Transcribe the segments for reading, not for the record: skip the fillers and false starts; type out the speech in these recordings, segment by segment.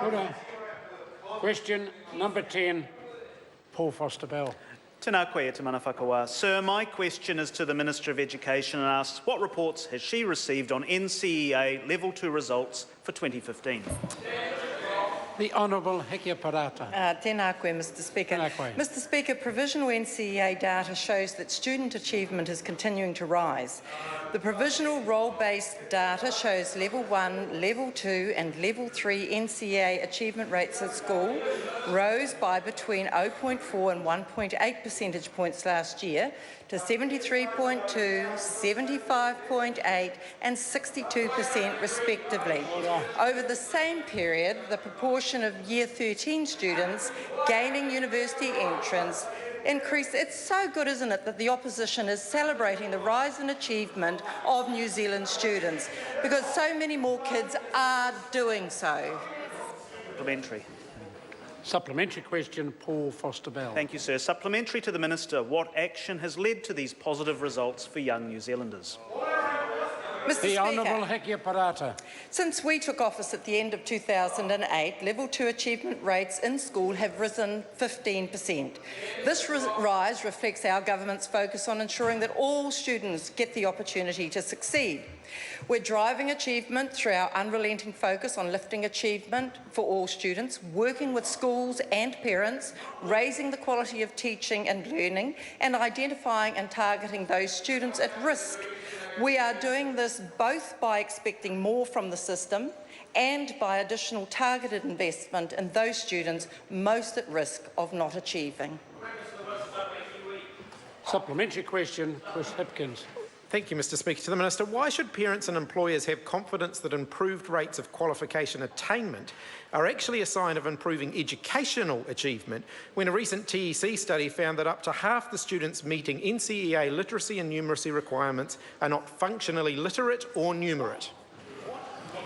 Order. Question number 10, Paul Foster-Bell. Tēnā koe e te mana whakawa. Sir, my question is to the Minister of Education and asks, what reports has she received on NCEA Level 2 results for 2015? The Honourable Hekia Parata. Tēnā koe, Mr Speaker. Tēnā koe. Mr Speaker, provisional NCEA data shows that student achievement is continuing to rise. The provisional role-based data shows Level 1, Level 2 and Level 3 NCEA achievement rates at school rose by between 0.4 and 1.8 percentage points last year to 73.2, 75.8 and 62% respectively. Over the same period, the proportion of Year 13 students gaining university entrance increased. It's so good, isn't it, that the opposition is celebrating the rise in achievement of New Zealand students, because so many more kids are doing so. Supplementary. Supplementary question, Paul Foster-Bell. Thank you, sir. Supplementary to the Minister. What action has led to these positive results for young New Zealanders? Mr. The Speaker, Honourable Hekia Parata. since we took office at the end of 2008, Level 2 achievement rates in school have risen 15%. This rise reflects our government's focus on ensuring that all students get the opportunity to succeed. We're driving achievement through our unrelenting focus on lifting achievement for all students, working with schools and parents, raising the quality of teaching and learning, and identifying and targeting those students at risk. We are doing this both by expecting more from the system and by additional targeted investment in those students most at risk of not achieving. Supplementary question, Chris Hipkins. Thank you, Mr Speaker. To the Minister, why should parents and employers have confidence that improved rates of qualification attainment are actually a sign of improving educational achievement when a recent TEC study found that up to half the students meeting NCEA literacy and numeracy requirements are not functionally literate or numerate?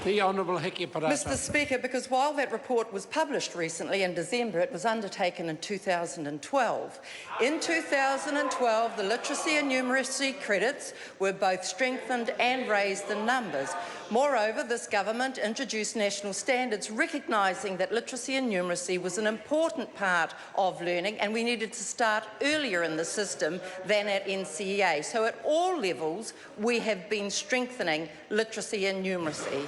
The Honourable Hekia Parata. Mr Speaker, because while that report was published recently in December, it was undertaken in 2012. In 2012, the literacy and numeracy credits were both strengthened and raised in numbers. Moreover, this government introduced national standards recognising that literacy and numeracy was an important part of learning, and we needed to start earlier in the system than at NCEA. So at all levels, we have been strengthening literacy and numeracy.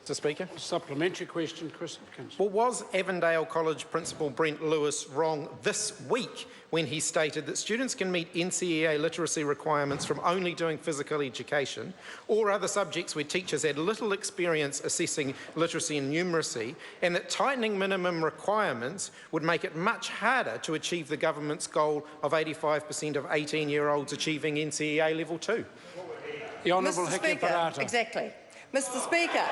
Mr Speaker. Supplementary question, Chris Hipkins. Well, was Avondale College Principal Brent Lewis wrong this week when he stated that students can meet NCEA literacy requirements from only doing physical education or other subjects where teachers had little experience assessing literacy and numeracy, and that tightening minimum requirements would make it much harder to achieve the government's goal of 85% of 18-year-olds achieving NCEA Level 2? The Honourable Mr. Hekia Speaker, Parata. exactly. Mr Speaker,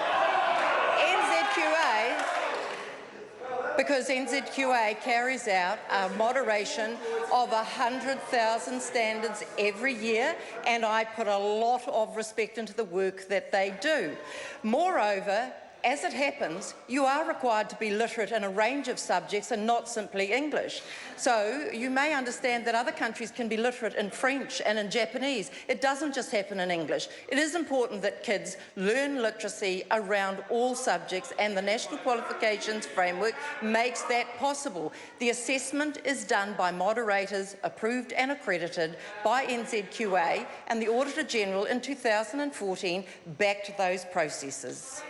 because NZQA carries out a moderation of 100,000 standards every year, and I put a lot of respect into the work that they do. Moreover, as it happens, you are required to be literate in a range of subjects and not simply English. So you may understand that other countries can be literate in French and in Japanese. It doesn't just happen in English. It is important that kids learn literacy around all subjects, and the National Qualifications Framework makes that possible. The assessment is done by moderators approved and accredited by NZQA, and the Auditor General in 2014 backed those processes.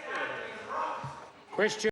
Question.